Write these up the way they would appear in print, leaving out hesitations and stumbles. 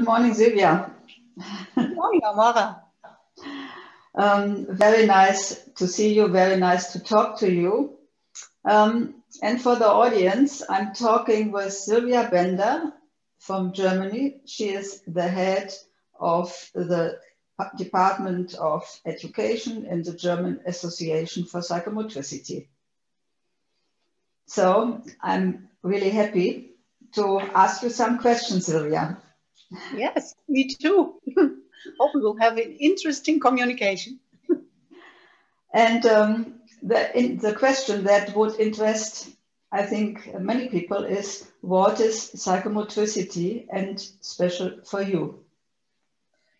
Good morning, Silvia. Good morning, Amara. Very nice to see you, very nice to talk to you. And for the audience, I'm talking with Silvia Bender from Germany. She is the head of the Department of Education in the German Association for Psychomotricity. So I'm really happy to ask you some questions, Silvia. Yes, me too. Hope we will have an interesting communication. And the question that would interest, I think, many people is, what is psychomotricity and special for you?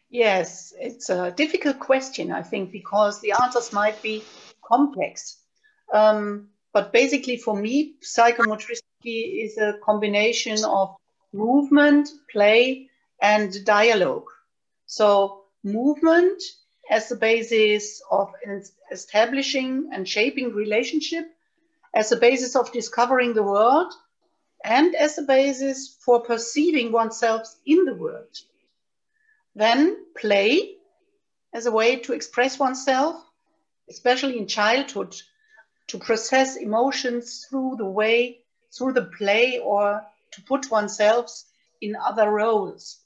Yes, it's a difficult question, I think, because the answers might be complex. But basically for me, psychomotricity is a combination of movement, play, and dialogue. So movement as the basis of establishing and shaping relationship, as the basis of discovering the world, and as a basis for perceiving oneself in the world. Then play as a way to express oneself, especially in childhood, to process emotions through the play, or to put oneself in other roles.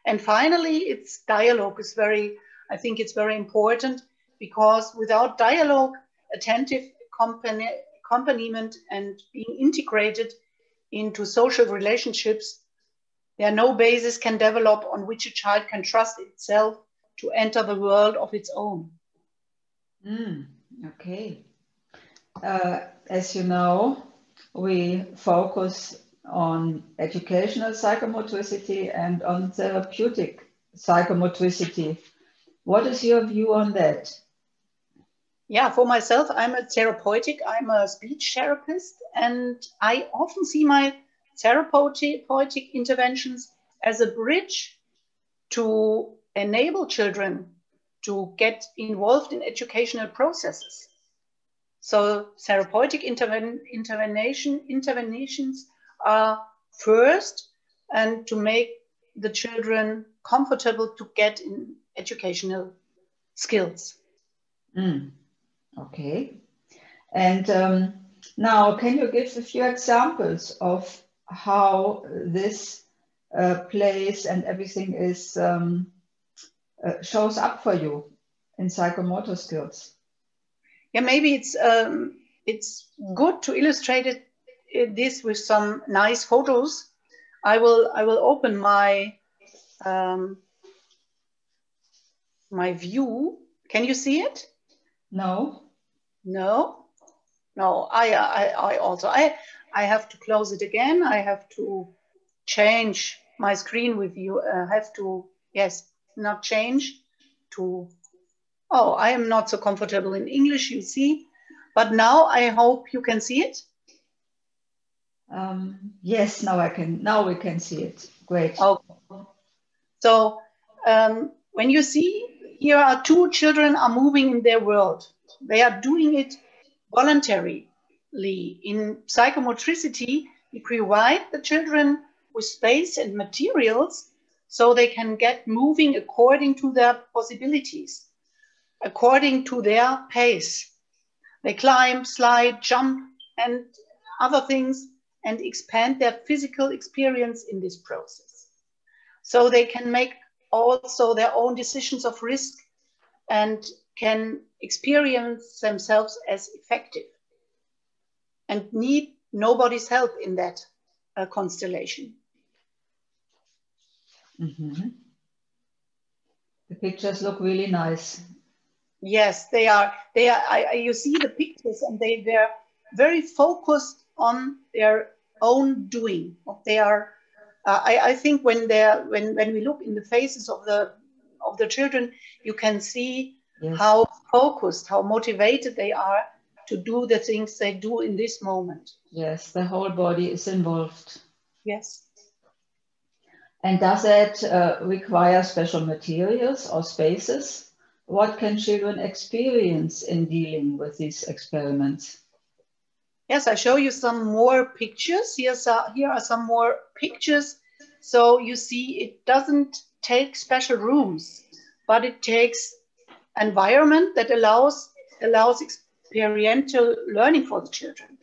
And finally, its dialogue is I think it's very important, because without dialogue, attentive accompaniment, and being integrated into social relationships, there no basis can develop on which a child can trust itself to enter the world of its own. Okay. As you know, we focus on educational psychomotricity and on therapeutic psychomotricity. What is your view on that? Yeah, for myself, I'm a speech therapist, and I often see my therapeutic interventions as a bridge to enable children to get involved in educational processes. So therapeutic interventions are first, and to make the children comfortable to get in educational skills. Okay. And now, can you give a few examples of how this plays and everything is shows up for you in psychomotor skills? Yeah, maybe it's good to illustrate this with some nice photos. I will open my my view. Can you see it? No. I have to close it again. I have to change my screen with you. I have to, not change to, I am not so comfortable in English, you see, but now I hope you can see it. Yes, now we can see it. Great. Okay. So when you see, here are two children are moving in their world. They are doing it voluntarily. In psychomotricity, we provide the children with space and materials so they can get moving according to their possibilities, according to their pace. They climb, slide, jump, and other things, and expand their physical experience in this process. So they can make also their own decisions of risk and can experience themselves as effective and need nobody's help in that constellation. The pictures look really nice. Yes, they are. You see the pictures, and they're very focused on their own doing. They are. I think when we look in the faces of the children, you can see how focused, how motivated they are to do the things they do in this moment. Yes, the whole body is involved. Yes. And does that require special materials or spaces? What can children experience in dealing with these experiments? Yes, I show you some more pictures. Here are some more pictures So you see, it doesn't take special rooms, but it takes environment that allows experiential learning for the children.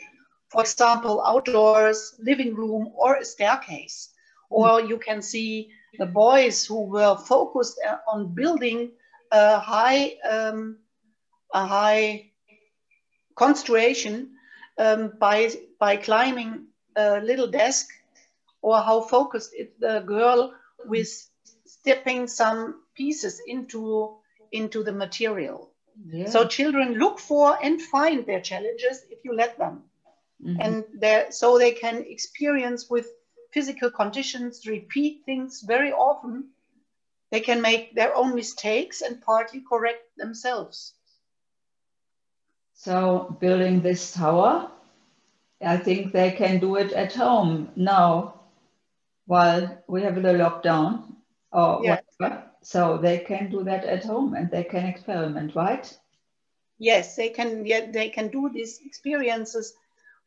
For example, outdoors, living room, or a staircase. Or you can see the boys who were focused on building a high construction by climbing a little desk, or how focused is the girl with stepping some pieces into the material. Yeah. So children look for and find their challenges if you let them. And so they can experience with physical conditions, repeat things very often. They can make their own mistakes and partly correct themselves. So building this tower, I think they can do it at home now while we have the lockdown or whatever. So they can do that at home and they can experiment, right? Yes, they can do these experiences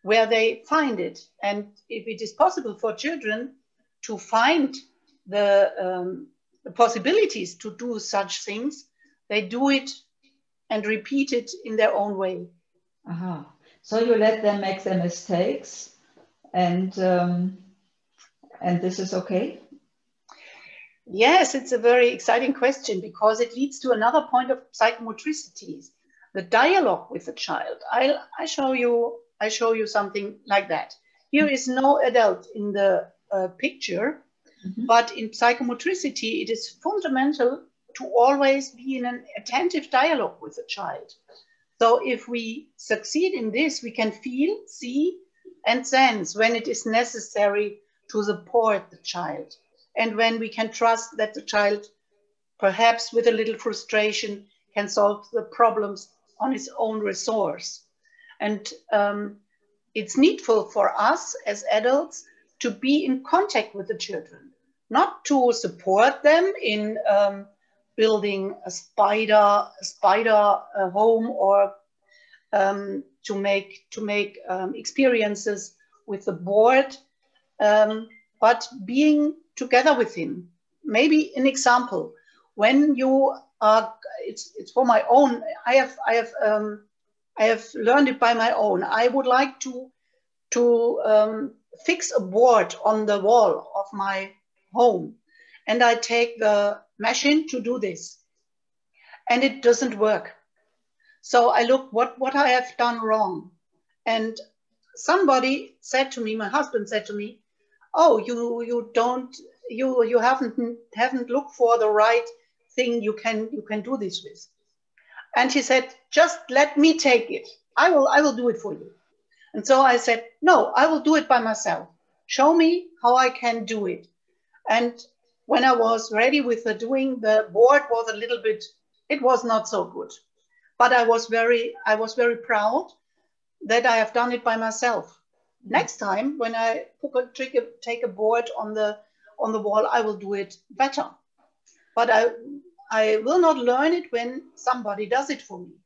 where they find it. And if it is possible for children to find the possibilities to do such things, they do it and repeat it in their own way. So you let them make their mistakes, and this is okay? Yes, it's a very exciting question because it leads to another point of psychomotricity, the dialogue with the child. I show you something like that. Here is no adult in the picture, but in psychomotricity, it is fundamental to always be in an attentive dialogue with the child. So if we succeed in this, we can feel, see, and sense when it is necessary to support the child. And when we can trust that the child, perhaps with a little frustration, can solve the problems on his own resource. And it's needful for us as adults to be in contact with the children, not to support them in building a spider home, or to make experiences with the board, but being together with him. Maybe an example, when you are, it's for my own. I have learned it by my own. I would like to fix a board on the wall of my home, and I take the machine to do this, and it doesn't work. So I look what I have done wrong, and somebody said to me, my husband said to me, "Oh, you haven't looked for the right thing you can do this with." And he said, "Just let me take it. I will do it for you." And so I said, "No, I will do it by myself. Show me how I can do it." And when I was ready with doing, the board was a little bit, it was not so good. But I was very proud that I have done it by myself. Next time, when I take a board on the wall, I will do it better. But I will not learn it when somebody does it for me.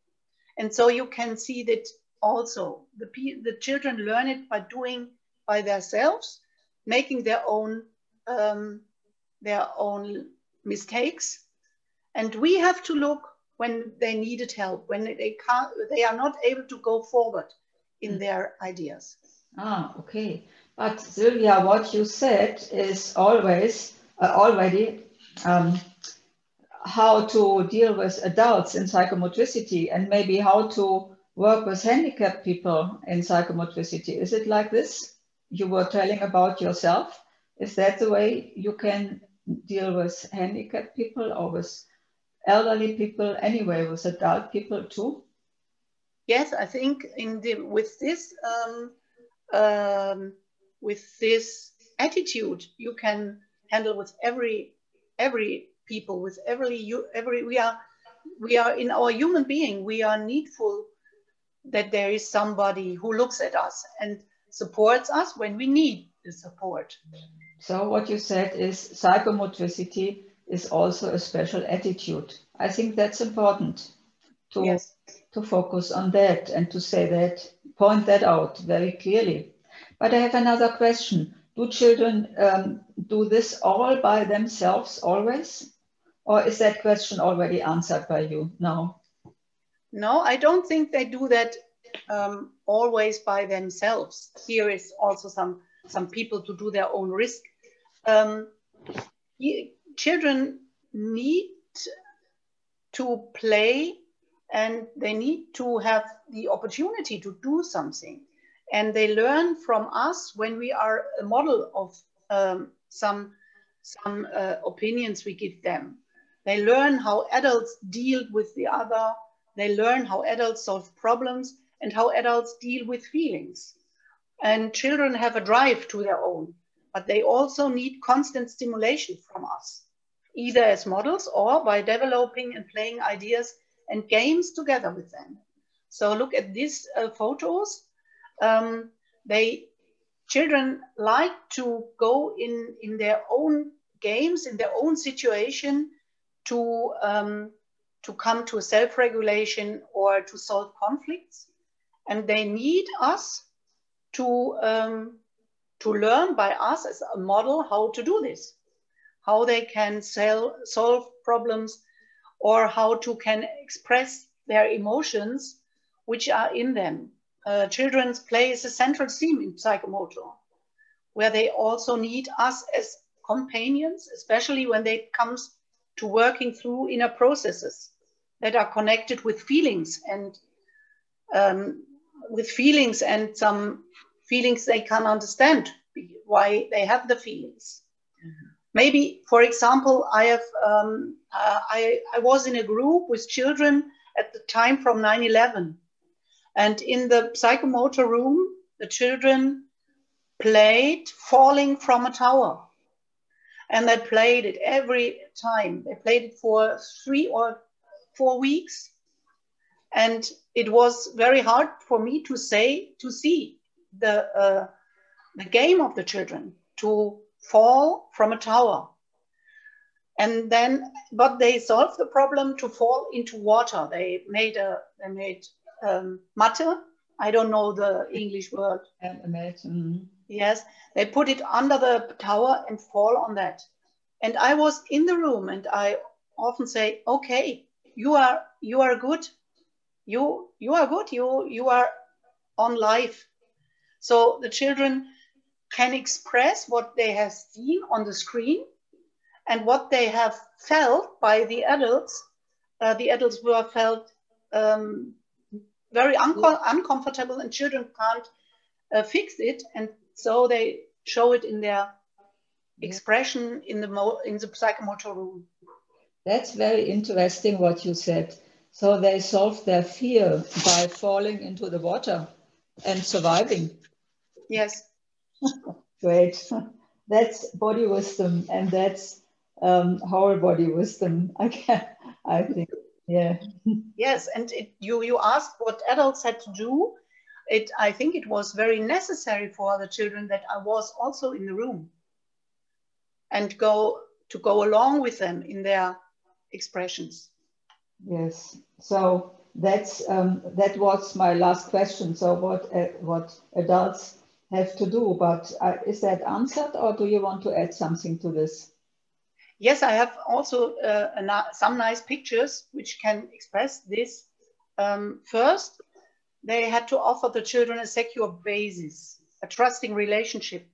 And so you can see that also the children learn it by doing by themselves, making their own mistakes. And we have to look when they needed help, when they are not able to go forward in their ideas. Okay. But Silvia, what you said is already how to deal with adults in psychomotricity, and maybe how to work with handicapped people in psychomotricity. Is it like this? You were telling about yourself. Is that the way you can deal with handicapped people, or with elderly people, anyway, with adult people too? Yes, I think with this attitude, you can handle with every people, with we are in our human being. We are needful that there is somebody who looks at us and supports us when we need the support. So what you said is psychomotricity is also a special attitude. I think that's important to focus on that and to say that, point that out very clearly. But I have another question. do children do this all by themselves always? Or is that question already answered by you now? No, I don't think they do that always by themselves. Here is also some people to do their own risk. Children need to play, and they need to have the opportunity to do something. And they learn from us when we are a model of some opinions we give them. They learn how adults deal with the other. They learn how adults solve problems and how adults deal with feelings. And children have a drive to their own, but they also need constant stimulation from us, either as models or by developing and playing ideas and games together with them. So look at these photos. Children like to go in their own games, in their own situation, to come to self-regulation or to solve conflicts. And they need us to learn by us as a model how to do this, how they can solve problems, or how to can express their emotions which are in them. Children's play is a central theme in psychomotor, where they also need us as companions, especially when it comes to working through inner processes that are connected with feelings and some feelings they can't understand why they have the feelings. Mm-hmm. Maybe, for example, I was in a group with children at the time from 9/11, and in the psychomotor room, the children played falling from a tower, and they played it every time. They played it for 3 or 4 weeks, and it was very hard for me to see the game of the children, to fall from a tower. And then, but they solved the problem to fall into water. They made matte. I don't know the English word. Yes, they put it under the tower and fall on that. And I was in the room, and I often say, okay, you are good. You are good. You are on life. So the children can express what they have seen on the screen and what they have felt by the adults. The adults were felt very uncomfortable, and children can't fix it, and so they show it in their expression in the psychomotor room. That's very interesting what you said. So they solved their fear by falling into the water and surviving. Yes. Great. That's body wisdom, and that's whole body wisdom. I think, yeah. Yes, and you asked what adults had to do. I think it was very necessary for the children that I was also in the room and go along with them in their expressions. Yes. So that was my last question. So what adults have to do, but is that answered, or do you want to add something to this? Yes, I have also some nice pictures which can express this. First, they had to offer the children a secure basis, a trusting relationship,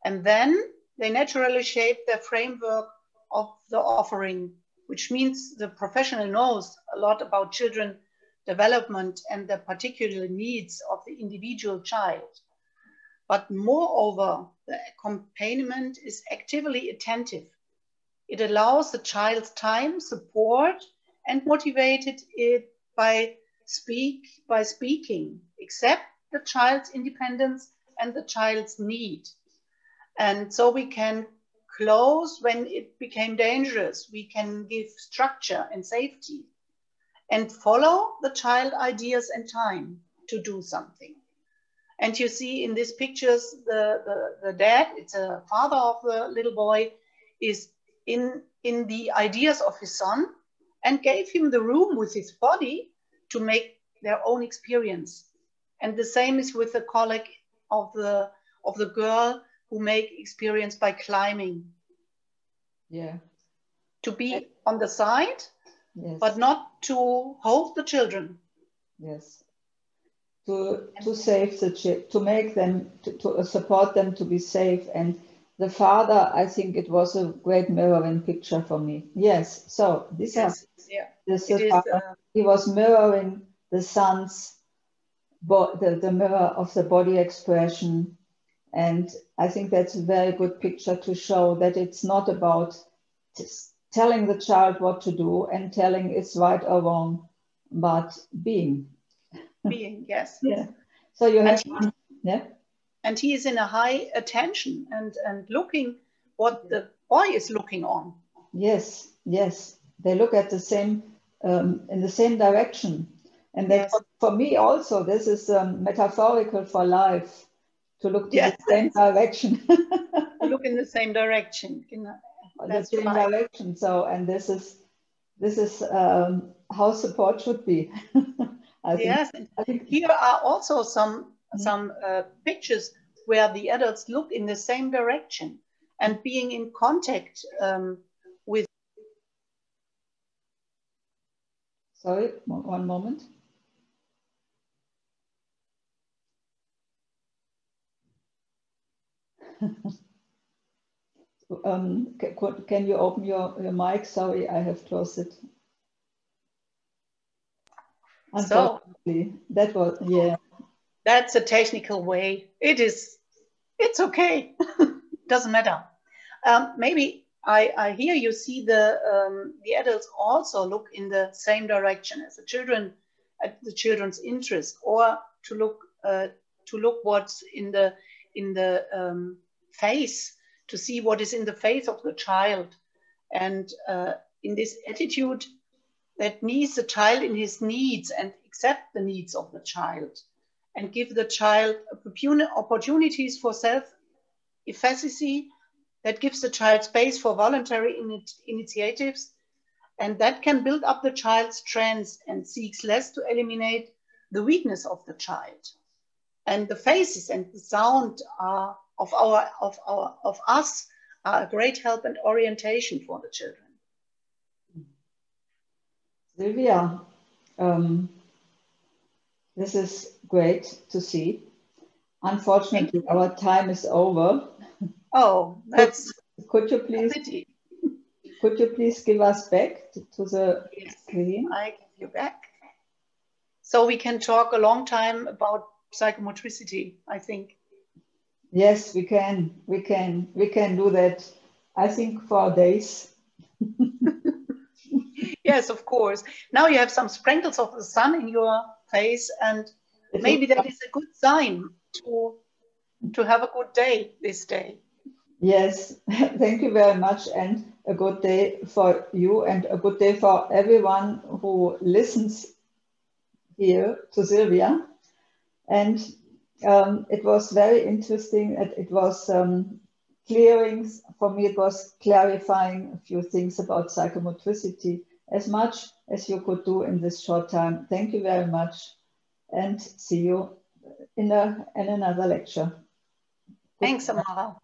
and then they naturally shape their framework of the offering, which means the professional knows a lot about children development and the particular needs of the individual child. But moreover, the accompaniment is actively attentive. It allows the child's time, support, and motivated it by speaking, accept the child's independence and the child's need. And so we can close when it became dangerous. We can give structure and safety and follow the child ideas and time to do something. And you see in these pictures, the dad, it's a father of the little boy, is in the ideas of his son and gave him the room with his body to make their own experience. And the same is with the colleague of the girl who make experience by climbing. Yeah. To be on the side, yes. but not to hold the children. Yes. To save the to make them, to support them to be safe. And the father, I think it was a great mirroring picture for me. Yes. So this yes. This father, he was mirroring the son's, the mirror of the body expression. And I think that's a very good picture to show that it's not about telling the child what to do and telling it's right or wrong, but being. Being, yes. Yeah. So you have, yeah. And he is in a high attention and looking what the boy is looking on. Yes, yes. They look at the same, in the same direction. And that for me also, this is metaphorical for life, to look to the same direction. To look in the same direction. The same direction. So, and this is how support should be. I think here are also some pictures where the adults look in the same direction and being in contact with. Sorry, one moment. Can you open your mic? Sorry, I have closed it. Unfortunately, that was, That's a technical way. It's okay. Doesn't matter. Maybe I hear you see the adults also look in the same direction as the children, at the children's interest, or to look what's in the face, to see what is in the face of the child, and in this attitude that needs the child in his needs and accept the needs of the child and give the child opportunities for self-efficacy, that gives the child space for voluntary initiatives, and that can build up the child's strengths and seeks less to eliminate the weakness of the child. And the faces and the sound of us are a great help and orientation for the children. Silvia, this is great to see. Unfortunately, our time is over. Oh, that's could you please give us back to the screen? I give you back. So we can talk a long time about psychomotricity, I think. Yes, we can. We can do that, I think, for days. Yes, of course. Now you have some sprinkles of the sun in your face, and maybe that is a good sign to have a good day this day. Yes, thank you very much, and a good day for you, and a good day for everyone who listens here to Silvia. And it was very interesting. It was clearing, for me it was clarifying a few things about psychomotricity, as much as you could do in this short time. Thank you very much, and see you in another lecture. Thanks, Amara.